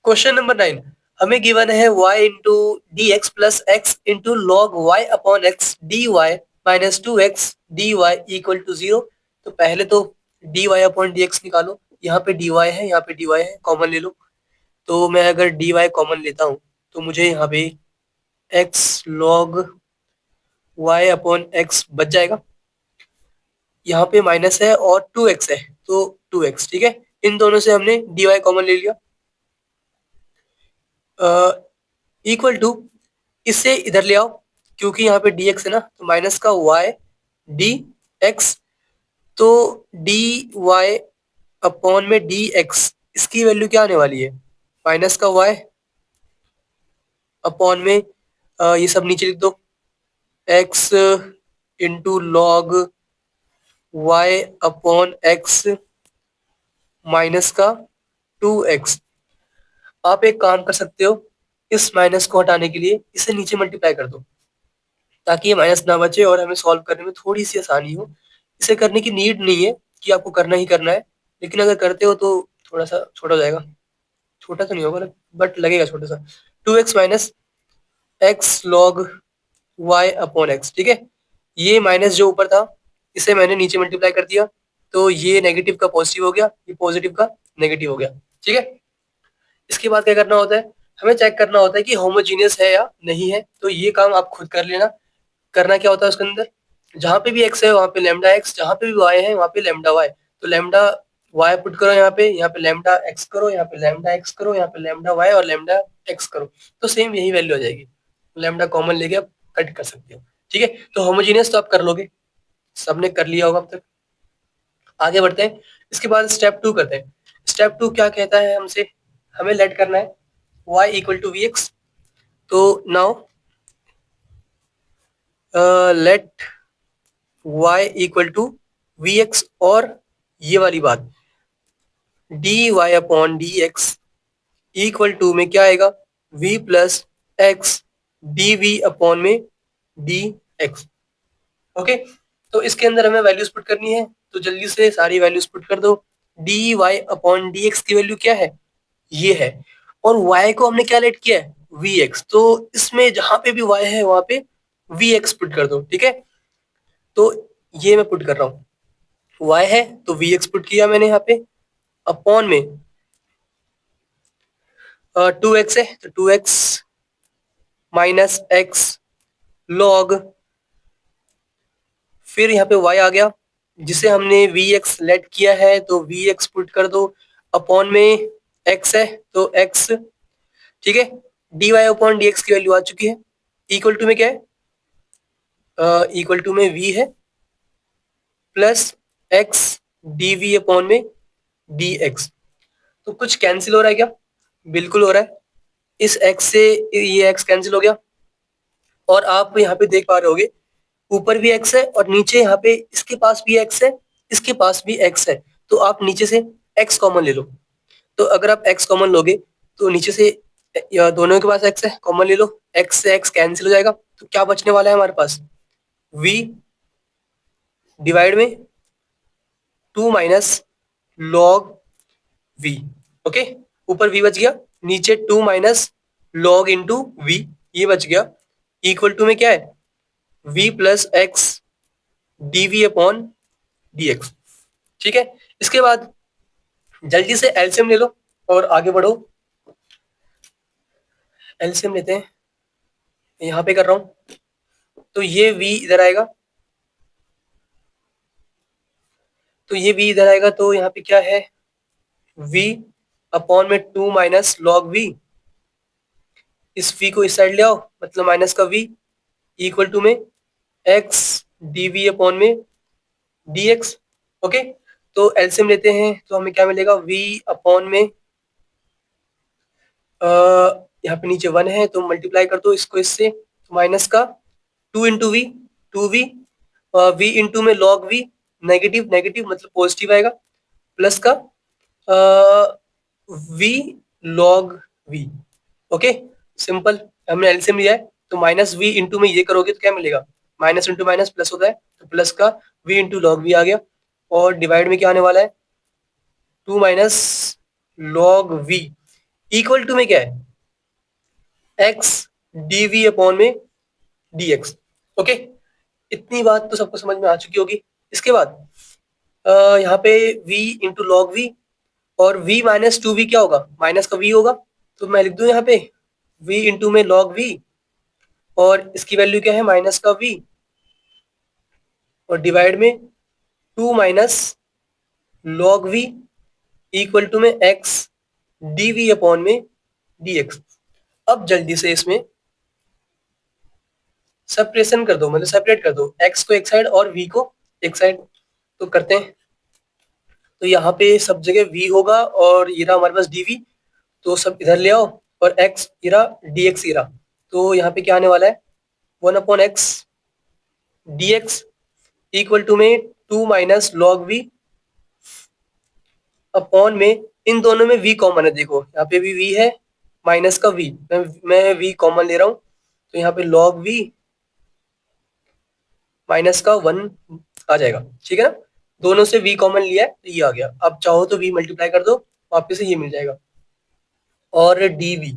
Question number 9, हमें given है y into d x plus x into log y upon x d y minus 2x dy equal to 0। तो पहले तो dy upon dx निकालो। यहाँ पे dy है, यहाँ पे dy है, कॉमन ले लो। तो मैं अगर dy कॉमन लेता हूँ तो मुझे यहाँ पे x log y upon x बच जाएगा। यहाँ पे माइनस है और 2x है तो 2x, ठीक है। इन दोनों से हमने dy कॉमन ले लिया। इक्वल टू, इससे इधर ले आओ क्योंकि यहाँ पे dx है ना, तो माइनस का y dx, तो dy अपॉन में dx, इसकी वैल्यू क्या आने वाली है, माइनस का y अपॉन में ये सब नीचे लिख दो, x into log y upon x minus का 2x। आप एक काम कर सकते हो, इस माइनस को हटाने के लिए इसे नीचे मल्टीप्लाई कर दो ताकि ये माइनस ना बचे और हमें सॉल्व करने में थोड़ी सी आसानी हो। इसे करने की नीड नहीं है कि आपको करना ही करना है, लेकिन अगर करते हो तो थोड़ा सा छोटा हो जाएगा। छोटा तो नहीं होगा बट लगेगा छोटा सा। 2x minus x log y upon x, ठीक है। ये माइनस जो ऊपर था इसे मैंने नीचे मल्टीप्लाई कर दिया, तो ये नेगेटिव का पॉजिटिव हो गया, ये पॉजिटिव का नेगेटिव हो गया, ठीक है। इसके बाद क्या करना होता है, हमें चेक करना होता है कि होमोजीनियस है या नहीं है। तो ये काम आप खुद कर लेना। करना क्या होता है उसके अंदर, जहां पे भी x है वहां पे लैम्डा x, जहां पे भी y है वहां पे लैम्डा y। तो लैम्डा y पुट करो यहाँ पे लैम्डा x करो, यहाँ पे लैम्डा x करो, यहाँ पे लैम्डा y और लैम्डा x करो। तो सेम यही वैल्यू आ जाएगी। लैम्डा कॉमन लेके आप कट कर सकते हो, ठीक है। तो होमोजीनियस तो आप कर लोगे, सबने कर लिया होगा अब तक। आगे बढ़ते हैं, इसके बाद स्टेप 2 करते हैं। स्टेप 2 क्या कहता है हमसे, हमें लेट करना है y equal to v x. तो now let y equal to v x, और ये वाली बात d y upon d x equal to में क्या आएगा, v plus x d v upon में डी एक्स। ओके, तो इसके अंदर हमें वैल्यूज पुट करनी है, तो जल्दी से सारी वैल्यूज पुट कर दो। D y upon d x की वैल्यू क्या है, ये है, और y को हमने क्या लेट किया है, वी एक्स। तो इसमें जहां पे भी y है वहां पे वी एक्स पुट कर दो, ठीक है। तो ये मैं पुट कर रहा हूँ, y है तो वी एक्स पुट किया मैंने यहाँ पे, अपॉन में 2x है तो 2x माइनस एक्स लॉग, फिर यहाँ पे y आ गया जिसे हमने वी एक्स लेट किया है तो वी एक्स पुट कर दो, अपॉन में x है तो x, ठीक है। D y upon d x की वैल्यू आ चुकी है। इक्वल टू में क्या है, इक्वल टू में v है plus x d v upon में डी एक्स। तो कुछ कैंसिल हो रहा है क्या, बिल्कुल हो रहा है। इस x से ये x कैंसिल हो गया, और आप यहाँ पे देख पा रहे होगे ऊपर भी x है और नीचे यहाँ पे इसके पास भी x है, इसके पास भी x है। तो आप नीचे से x कॉमन ले लो। तो अगर आप x कॉमन लोगे तो नीचे से या दोनों के पास x है, कॉमन ले लो, x से x कैंसिल हो जाएगा। तो क्या बचने वाला है हमारे पास, v डिवाइड में 2 माइनस लॉग v। ओके, ऊपर v बच गया, नीचे 2 माइनस लॉग इंटू v, ये बच गया। इक्वल टू में क्या है, v plus x d v upon d x, ठीक है। इसके बाद जल्दी से एलसीएम ले लो और आगे बढ़ो। एलसीएम लेते हैं, यहाँ पे कर रहा हूँ, तो ये v इधर आएगा, तो ये v इधर आएगा, तो यहाँ पे क्या है, v अपॉन में 2 माइनस लॉग v, इस v को इस साइड ले आओ, मतलब माइनस का v, इक्वल टू में x डी वी अपॉन में डी एक्स। ओके, तो एलसीएम लेते हैं तो हमें क्या मिलेगा, v अपॉन में यहाँ पे नीचे 1 है तो मल्टीप्लाई कर दो इसको इससे, तो माइनस का 2 into v, 2v, v into में लॉग v, नेगेटिव नेगेटिव मतलब पॉजिटिव आएगा, प्लस का v log v। Okay, simple, हमने एलसीएम लिया है तो माइनस v इंटू में ये करोगे तो क्या मिलेगा, माइनस इंटू माइनस प्लस होता है, तो प्लस का v इंटू लॉग v आ गया, और डिवाइड में क्या आने वाला है, 2 minus log v equal to में क्या है, एक्स डीवी अपॉन में डीएक्स। ओके, इतनी बात तो सबको समझ में आ चुकी होगी। इसके बाद यहाँ पे v इंटू लॉग वी, और v माइनस टू वी क्या होगा, माइनस का v होगा, तो मैं लिख दूं यहाँ पे v इंटू में लॉग v, और इसकी वैल्यू क्या है, माइनस का v, और डिवाइड में two minus log v equal to में x dv अपॉन में dx। अब जल्दी से इसमें सेपरेशन कर दो, मतलब सेपरेट कर दो, x को एक साइड और v को एक साइड। तो करते हैं, तो यहाँ पे सब जगह v होगा और ये रहा हमारे पास dv, तो सब इधर ले आओ, और x ये रहा, dx ये रहा, तो यहाँ पे क्या आने वाला है, 1/x dx इक्वल टू में two minus log v upon में, इन दोनों में v कॉमन है, देखो यहाँ पे भी v है, माइनस का v, मैं v कॉमन ले रहा हूँ, तो यहाँ पे log v माइनस का 1 आ जाएगा, ठीक है ना। दोनों से v कॉमन लिया है तो ये आ गया। अब चाहो तो v मल्टीप्लाई कर दो, वापस से ये मिल जाएगा, और dv,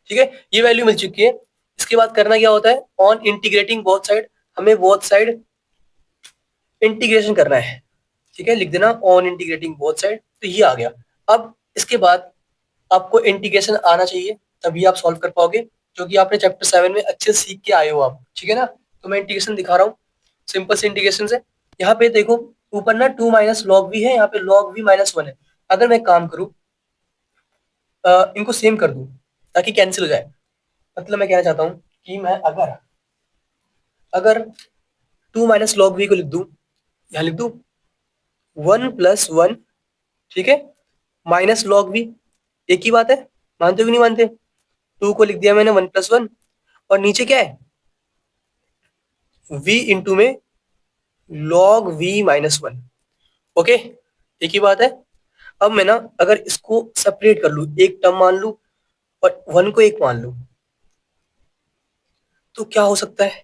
ठीक है, ये वैल्यू मिल चुकी है। इसके बाद करना क्या होता है, ऑन इंटीग्रेटिंग बोथ साइड, हमें बोथ साइड इंटीग्रेशन करना है, ठीक है, लिख देना ऑन इंटीग्रेटिंग बोथ साइड, तो ये आ गया। अब इसके बाद आपको इंटीग्रेशन आना चाहिए, तभी आप सॉल्व कर पाओगे, क्योंकि आपने चैप्टर 7 में अच्छे से सीख के आए हो आप, ठीक है ना। तो मैं इंटीग्रेशन दिखा रहा हूँ, सिंपल से इंटीग्रेशन से। यहाँ पे देखो ऊपर ना टू माइनस लॉग वी है, यहाँ पे लॉग वी माइनस 1 है। अगर मैं काम करूँ, इनको सेम कर दूं ताकि कैंसिल हो जाए, मतलब मैं कहना चाहता हूँ कि मैं अगर अगर टू माइनस लॉग वी को लिख दूं, यहाँ लिख दूं 1+1, ठीक है, माइनस लॉग वी, एक ही बात है, मानते हो कि नहीं मानते। टू को लिख दिया मैंने 1+1, और नीचे क्या है, v इंटू में log v माइनस 1। ओके, एक ही बात है। अब मैं ना अगर इसको सेपरेट कर लूं, एक टर्म मान लूं और 1 को एक मान लूं, तो क्या हो सकता है,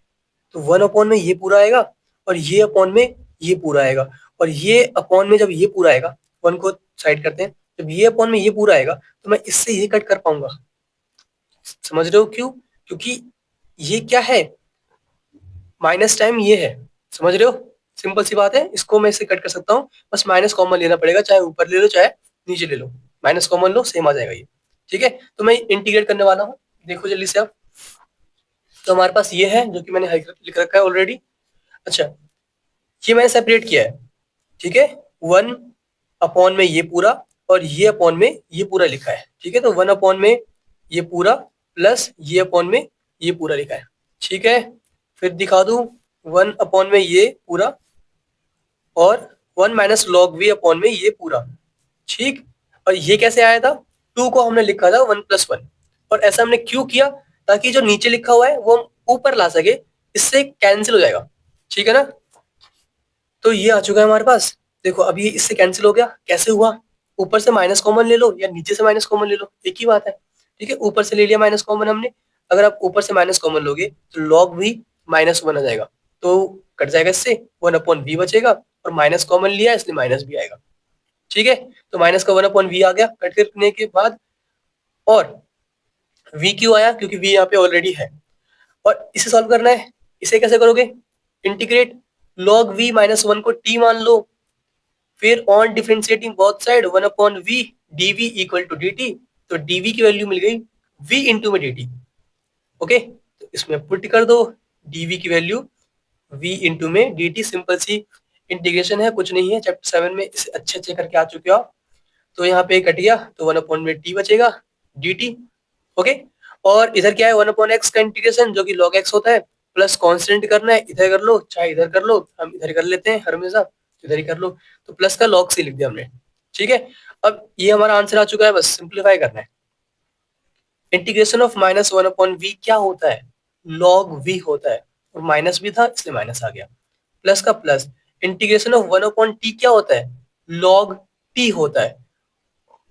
तो 1 अपॉन में ये पूरा आएगा, और ये अपॉन में ये पूरा आएगा, और ये अपॉन में जब ये पूरा आएगा, 1 को साइड करते हैं, जब ये अपॉन में ये पूरा आएगा, तो मैं इससे ये कट कर पाऊंगा। समझ रहे हो क्यों, क्योंकि ये क्या है, माइनस टाइम ये है, समझ रहे हो, सिंपल सी बात है, इसको मैं इससे कट कर सकता हूँ, बस माइनस कॉमन लेना पड़ेगा, चाहे ऊपर ले लो चाहे नीचे ले लो, माइनस कॉमन लो, सेम आ जाएगा ये, ठीक है। तो मैं इंटीग्रेट करने वाला हूँ, देखो जल्दी से आप। तो हमारे पास ये है जो कि मैंने लिख रखा है ऑलरेडी। अच्छा, ये मैंने सेपरेट किया है, ठीक है, 1 अपॉन में ये पूरा, और ये अपॉन में ये पूरा लिखा है, ठीक है, तो 1 अपॉन में ये पूरा प्लस ये अपॉन में ये पूरा लिखा है, ठीक है। फिर दिखा दूं 1 अपॉन में ये पूरा, और 1 माइनस लॉग वी अपॉन में ये पूरा, ठीक। और ये कैसे आया था, 2 को हमने लिखा था 1+1, और ऐसा हमने क्यों किया, ताकि जो नीचे लिखा हुआ है वो हम ऊपर ला सके, इससे कैंसिल हो जाएगा, ठीक है ना। तो ये आ चुका है हमारे पास, देखो अब ये इससे कैंसिल हो गया, कैसे हुआ, ऊपर से माइनस कॉमन ले लो या नीचे से माइनस कॉमन ले लो, एक ही बात है, ठीक है। ऊपर से ले लिया माइनस कॉमन हमने, अगर आप ऊपर से माइनस कॉमन लोगे तो लॉग भी -1 आ जाएगा, तो कट जाएगा इससे, 1/v बचेगा, और माइनस कॉमन लिया इसलिए माइनस भी आएगा, ठीक है। तो माइनस का 1/v आ गया कट करने के बाद, और v क्यों आया, क्योंकि v यहाँ पे ऑलरेडी है, और इसे सॉल्व करना है। इसे कैसे करोगे, इंटीग्रेट log v-1 को t मान लो, फिर on differentiating both side 1/v dv equal to dt, तो dv की वैल्यू मिल गई v इंटू में dt। ओके, तो इसमें पुट कर दो dv की वैल्यू v इंटू में dt, सिंपल सी इंटीग्रेशन है, कुछ नहीं है, चैप्टर 7 में इसे अच्छे अच्छे करके आ चुके हो। तो यहाँ पे कट गया, तो 1/t बचेगा dt। ओके, और इधर क्या है, 1/x का इंटीग्रेशन जो कि log x होता है, प्लस कांस्टेंट करना है, इधर कर लो चाहे इधर कर लो, हम इधर कर लेते हैं हमेशा, इधर ही कर लो, तो प्लस का log से लिख दिया हमने, ठीक है। अब ये हमारा आंसर आ चुका है, बस सिंप्लीफाई करना है। इंटीग्रेशन ऑफ -1/v क्या होता है, log v होता है, और माइनस भी था इसलिए माइनस आ गया, प्लस का प्लस। इंटीग्रेशन ऑफ 1/t क्या होता है, log t होता है,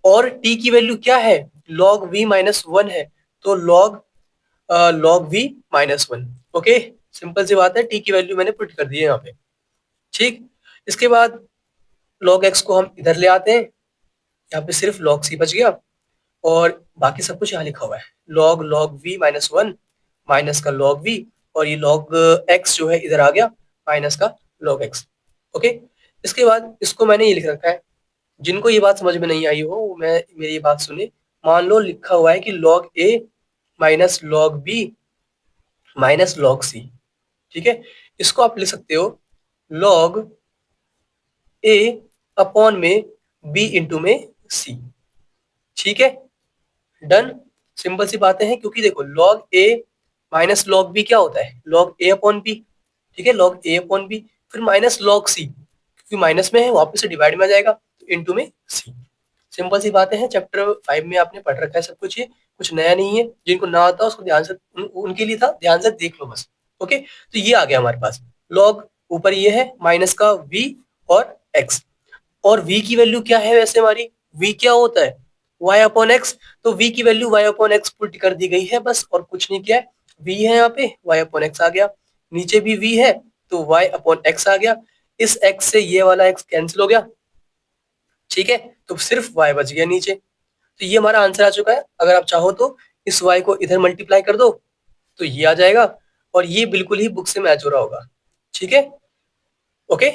और t की वैल्यू क्या है, log v-1 है, तो log v-1। ओके, सिंपल सी बात है, t की वैल्यू मैंने पुट कर दी है यहाँ पे, ठीक। इसके बाद log x को हम इधर ले आते हैं, यहाँ पे सिर्फ log c बच गया, और बाकी सब कुछ यहाँ लिखा हुआ है, log v minus one minus का log v, और ये log x जो है इधर आ गया माइनस का log x। ओके, इसके बाद इसको मैंने ये लिख रखा है, जिनको ये बात समझ में नहीं आई हो वो मैं मेरी ये बात सुने। मान लो लिखा हुआ है कि log a minus log b minus log c, ठीक है, इसको आप लिख सकते हो log a अपॉन में b इंटू में c। ठीक है, डन, सिंपल सी बातें हैं, क्योंकि देखो log a minus log b क्या होता है, log a अपॉन b, ठीक है, log a अपॉन b, फिर माइनस log c, क्योंकि माइनस में है वापस से डिवाइड में आ जाएगा, तो इंटू में c। सिंपल सी बातें हैं, चैप्टर 5 में आपने पढ़ रखा है सब कुछ, ये कुछ नया नहीं है, जिनको ना आता उसको ध्यान से उनके लिए था, ध्यान से देख लो बस। ओके, तो ये आ गया हमारे पास log, ऊपर ये है माइनस का v और x, और v की वैल्यू क्या है वैसे हमारी, v क्या होता है y अपॉन एक्स, तो v की value y upon x put कर दी गई है बस, और कुछ नहीं किया है, v है यहाँ पे y अपॉन एक्स आ गया, नीचे भी v है तो y अपॉन एक्स आ गया, इस x से ये वाला x कैंसिल हो गया, ठीक है, तो सिर्फ y बच गया नीचे। तो ये हमारा आंसर आ चुका है, अगर आप चाहो तो इस y को इधर मल्टीप्लाई कर दो तो ये आ जाएगा, और ये बिल्कुल ही बुक से मैच हो रहा होगा। ठीक है, ओके।